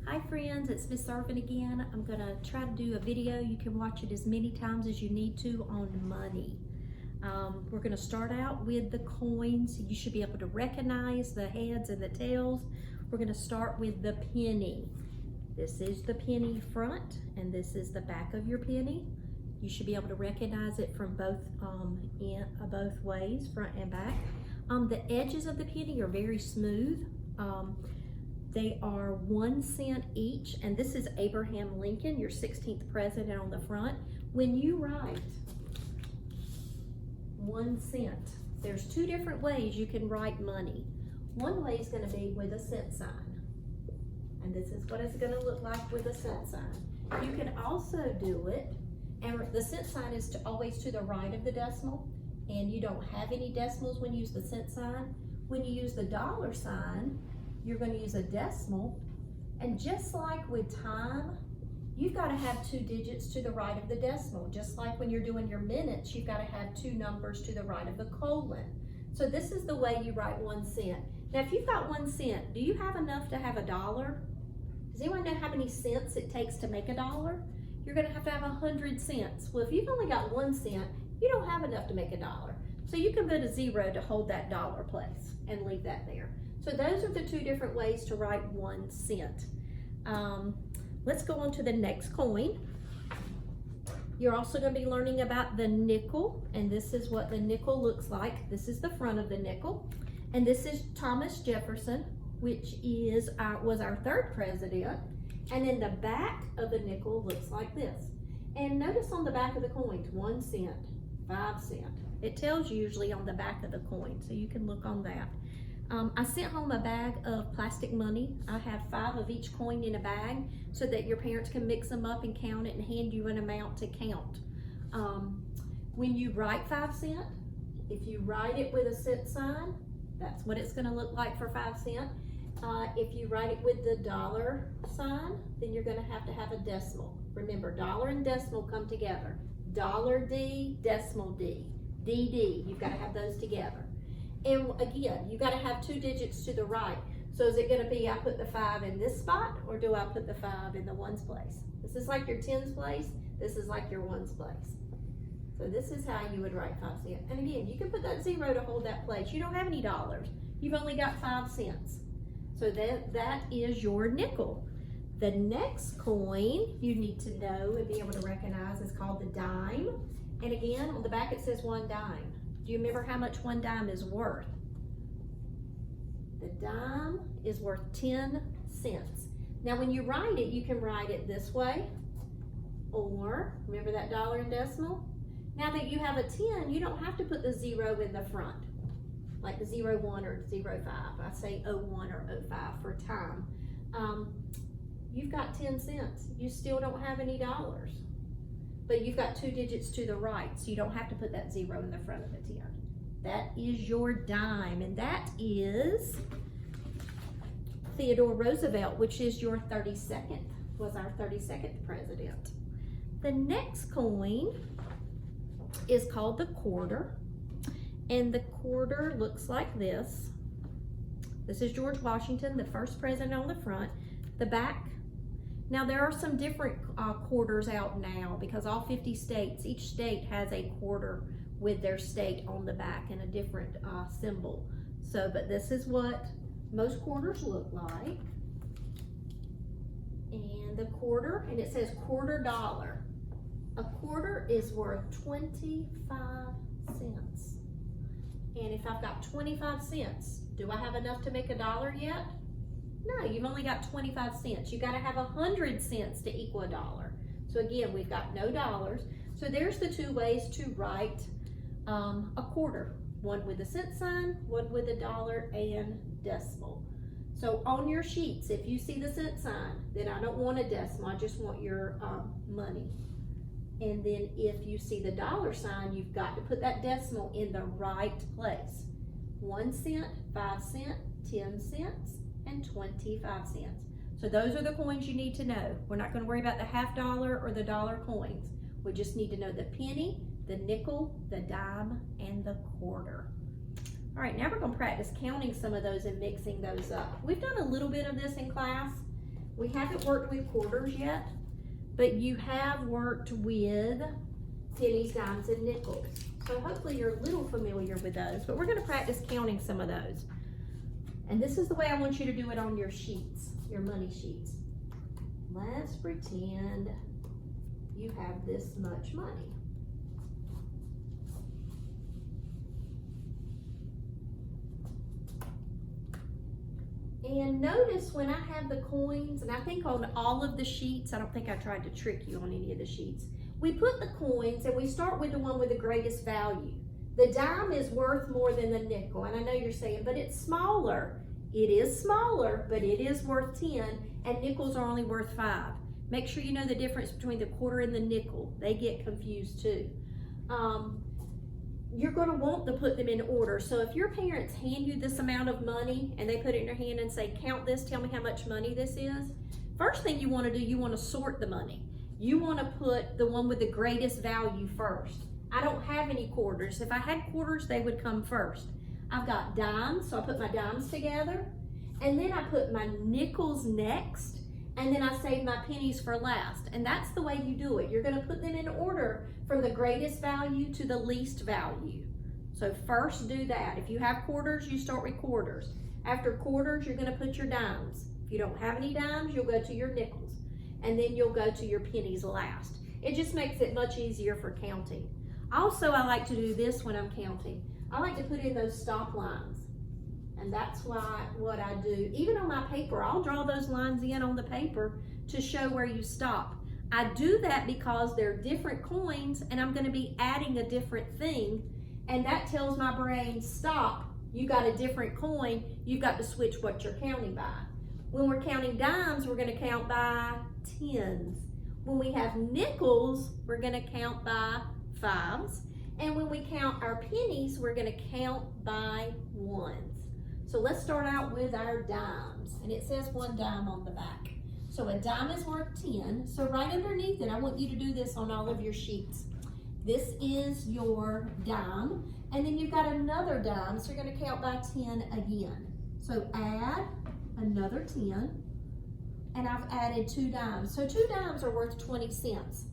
Hi friends, it's Miss Irvin again. I'm gonna try to do a video. You can watch it as many times as you need to on money. We're gonna start out with the coins. You should be able to recognize the heads and the tails. We're gonna start with the penny. This is the penny front and this is the back of your penny. You should be able to recognize it from both ways, front and back. The edges of the penny are very smooth. They are 1 cent each, and this is Abraham Lincoln, your 16th president on the front. When you write 1 cent, there's two different ways you can write money. One way is going to be with a cent sign, and this is what it's going to look like with a cent sign. You can also do it, and the cent sign is always to the right of the decimal, and you don't have any decimals when you use the cent sign. When you use the dollar sign, you're going to use a decimal, and just like with time, you've got to have 2 digits to the right of the decimal. Just like when you're doing your minutes, you've got to have 2 numbers to the right of the colon. So this is the way you write 1 cent. Now if you've got 1 cent, do you have enough to have a dollar? Does anyone know how many cents it takes to make a dollar? You're going to have 100 cents. Well, if you've only got 1 cent, you don't have enough to make a dollar. So you can put a 0 to hold that dollar place and leave that there. So those are the 2 different ways to write 1 cent. Let's go on to the next coin. You're also going to be learning about the nickel, and this is what the nickel looks like. This is the front of the nickel, and this is Thomas Jefferson, which was our 3rd president. And then the back of the nickel looks like this. And notice on the back of the coins, 1 cent, 5 cent. It tells you usually on the back of the coin, so you can look on that. I sent home a bag of plastic money. I have 5 of each coin in a bag so that your parents can mix them up and count it and hand you an amount to count. When you write 5 cent, if you write it with a cent sign, that's what it's going to look like for 5 cent. If you write it with the dollar sign, then you're going to have a decimal. Remember, dollar and decimal come together. Dollar D, decimal D. DD, you've got to have those together. And again, you got to have 2 digits to the right. So is it going to be I put the 5 in this spot, or do I put the 5 in the ones place? This is like your tens place. This is like your ones place. So this is how you would write 5 cent. And again, you can put that 0 to hold that place. You don't have any dollars. You've only got 5 cents. So that is your nickel. The next coin you need to know and be able to recognize is called the dime. And again, on the back it says 1 dime. Do you remember how much 1 dime is worth? The dime is worth 10 cents. Now when you write it, you can write it this way, or remember that dollar and decimal? Now that you have a 10, you don't have to put the 0 in the front, like the 01 or 05. I say 01 or 05 for time. You've got 10 cents. You still don't have any dollars. But you've got 2 digits to the right, so you don't have to put that 0 in the front of the 10. That is your dime, and that is Theodore Roosevelt, which is your 32nd, was our 32nd president. The next coin is called the quarter, and the quarter looks like this. This is George Washington, the 1st president on the front. The back. Now there are some different quarters out now because all 50 states, each state has a quarter with their state on the back and a different symbol. So, but this is what most quarters look like. And the quarter, and it says $quarter. A quarter is worth 25 cents. And if I've got 25 cents, do I have enough to make a dollar yet? No, you've only got 25 cents. You got to have 100 cents to equal a dollar. So again, we've got no dollars. So there's the 2 ways to write a quarter. One with a cent sign, one with a dollar and decimal. So on your sheets, if you see the cent sign, then I don't want a decimal. I just want your money. And then if you see the dollar sign, you've got to put that decimal in the right place. 1 cent, 5 cent, 10 cents, and 25 cents. So those are the coins you need to know. We're not going to worry about the half dollar or the dollar coins. We just need to know the penny, the nickel, the dime, and the quarter. All right, now we're going to practice counting some of those and mixing those up. We've done a little bit of this in class, We haven't worked with quarters yet, but you have worked with pennies, dimes, and nickels. So hopefully you're a little familiar with those, but we're gonna practice counting some of those. And this is the way I want you to do it on your sheets, your money sheets. Let's pretend you have this much money. And notice when I have the coins, and I think on all of the sheets, I don't think I tried to trick you on any of the sheets, we put the coins and we start with the one with the greatest value. The dime is worth more than the nickel, and I know you're saying, but it's smaller. It is smaller, but it is worth 10, and nickels are only worth 5. Make sure you know the difference between the quarter and the nickel. They get confused too. You're going to want to put them in order. So if your parents hand you this amount of money and they put it in your hand and say, count this, tell me how much money this is, first thing you want to do, you want to sort the money. You want to put the one with the greatest value first. I don't have any quarters. If I had quarters, they would come first. I've got dimes, so I put my dimes together, and then I put my nickels next, and then I save my pennies for last. And that's the way you do it. You're going to put them in order from the greatest value to the least value. So first do that. If you have quarters, you start with quarters. After quarters, you're going to put your dimes. If you don't have any dimes, you'll go to your nickels, and then you'll go to your pennies last. It just makes it much easier for counting. Also, I like to do this when I'm counting. I like to put in those stop lines. And that's what I do. Even on my paper, I'll draw those lines in on the paper to show where you stop. I do that because they're different coins and I'm going to be adding a different thing. And that tells my brain, stop, you got a different coin, you've got to switch what you're counting by. When we're counting dimes, we're going to count by tens. When we have nickels, we're going to count by fives. And when we count our pennies, we're going to count by ones. So let's start out with our dimes. And it says 1 dime on the back. So a dime is worth 10. So right underneath it, I want you to do this on all of your sheets. This is your dime. And then you've got another dime, so you're going to count by 10 again. So add another 10. And I've added 2 dimes. So 2 dimes are worth 20 cents.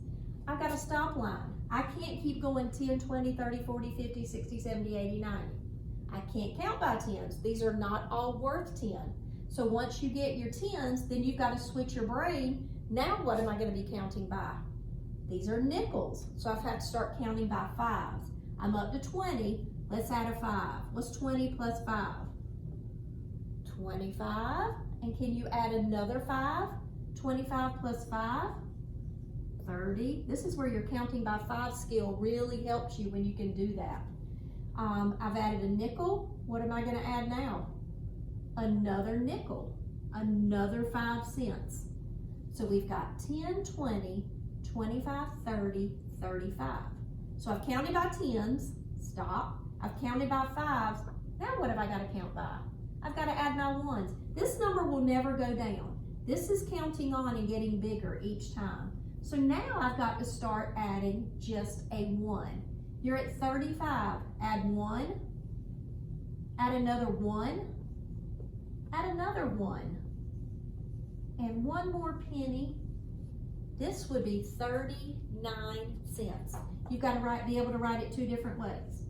I've got a stop line. I can't keep going 10, 20, 30, 40, 50, 60, 70, 80, 90. I can't count by tens. These are not all worth 10. So once you get your tens, then you've got to switch your brain. Now what am I going to be counting by? These are nickels. So I've had to start counting by fives. I'm up to 20. Let's add a 5. What's 20 plus 5? 25. And can you add another 5? 25 plus 5? 30. This is where your counting by 5 skill really helps you when you can do that. I've added a nickel. What am I going to add now? Another nickel, another 5 cents. So we've got 10, 20, 25, 30, 35. So I've counted by tens, stop. I've counted by fives. Now what have I got to count by? I've got to add my ones. This number will never go down. This is counting on and getting bigger each time. So now I've got to start adding just a 1. You're at 35, add 1, add another 1, add another 1, and 1 more penny. This would be 39 cents. You've got to be able to write it 2 different ways.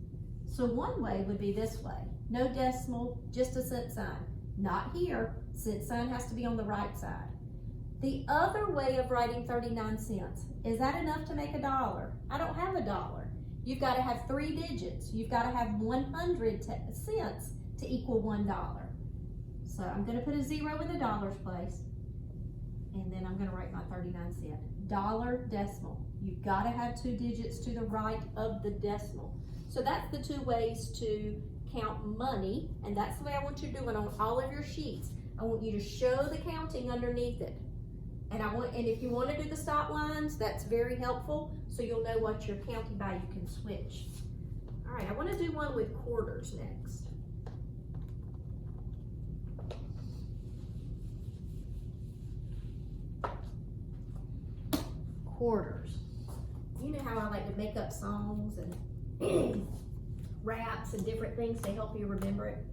So one way would be this way. No decimal, just a cent sign. Not here, cent sign has to be on the right side. The other way of writing 39 cents, is that enough to make $1? I don't have $1. You've got to have 3 digits. You've got to have 100 cents to equal $1. So I'm going to put a 0 in the dollars place, and then I'm going to write my 39 cent. Dollar decimal. You've got to have 2 digits to the right of the decimal. So that's the 2 ways to count money, and that's the way I want you to do it on all of your sheets. I want you to show the counting underneath it. And if you want to do the stop lines, that's very helpful, so you'll know what you're counting by. You can switch. All right, I want to do one with quarters next. Quarters. You know how I like to make up songs and raps and different things to help you remember it?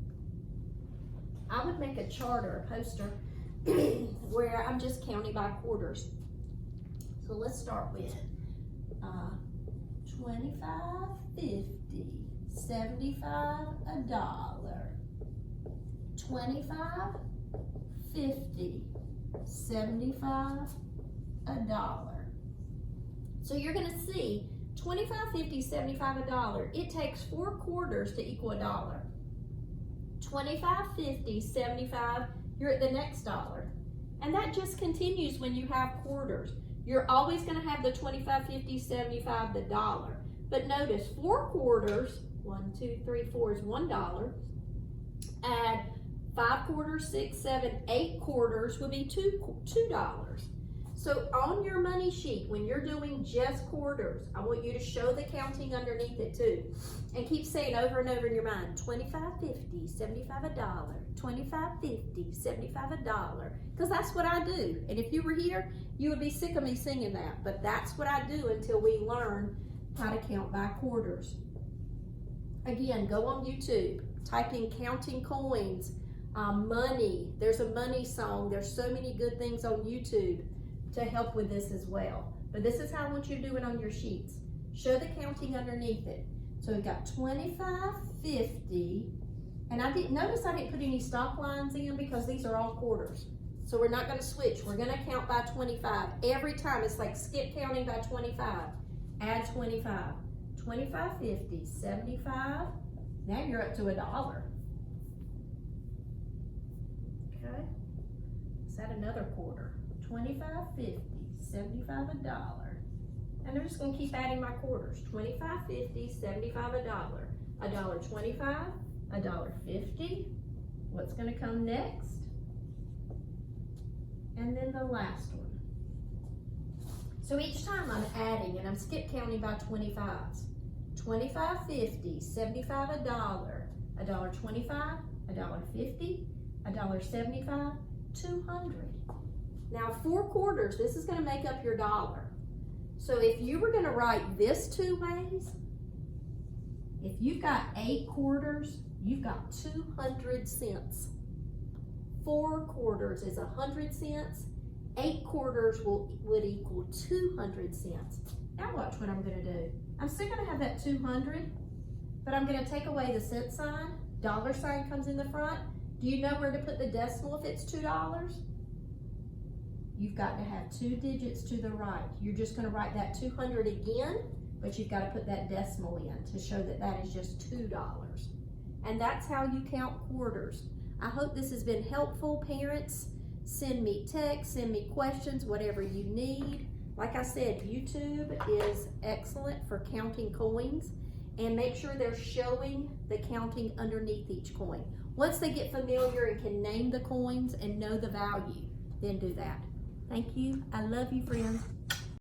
I would make a chart or a poster where I'm just counting by quarters. So let's start with 25, 50, 75, $1. 25, 50, 75, $1. So you're gonna see 25, 50, 75, $1. It takes 4 quarters to equal $1. 25, 50, 75, you're at the next dollar. And that just continues when you have quarters. You're always gonna have the 25, 50, 75, the $1. But notice 4 quarters, 1, 2, 3, 4 is $1. Add 5 quarters, 6, 7, 8 quarters will be $2. So on your money sheet, when you're doing just quarters, I want you to show the counting underneath it too. And keep saying over and over in your mind, 25, 50, 75, $1. 25, 50, 75, $1. Because that's what I do. And if you were here, you would be sick of me singing that. But that's what I do until we learn how to count by quarters. Again, go on YouTube, type in counting coins, money. There's a money song. There's so many good things on YouTube to help with this as well. But this is how I want you to do it on your sheets. Show the counting underneath it. So we've got 25, 50, and I didn't put any stop lines in because these are all quarters. So we're not going to switch. We're going to count by 25. Every time it's like skip counting by 25. Add 25. 25, 50, 75. Now you're up to $1. Okay. Let's add another quarter. 25, 50, 75, $1. And I'm just going to keep adding my quarters. 25, 50, 75, $1. $1.25, $1.50. What's going to come next? And then the last one. So each time I'm adding, and I'm skip counting by 25s. 25, 50, 75, $1. $1.25, $1.50, $1.75, 200. Now 4 quarters, this is going to make up your $1. So if you were going to write this 2 ways, if you've got 8 quarters, you've got 200 cents. 4 quarters is 100 cents. 8 quarters would equal 200 cents. Now watch what I'm going to do. I'm still going to have that 200, but I'm going to take away the cent sign. Dollar sign comes in the front. Do you know where to put the decimal if it's $2? You've got to have 2 digits to the right. You're just going to write that 200 again, but you've got to put that decimal in to show that that is just $2. And that's how you count quarters. I hope this has been helpful, parents. Send me texts, send me questions, whatever you need. Like I said, YouTube is excellent for counting coins, and make sure they're showing the counting underneath each coin. Once they get familiar and can name the coins and know the value, then do that. Thank you. I love you, friends.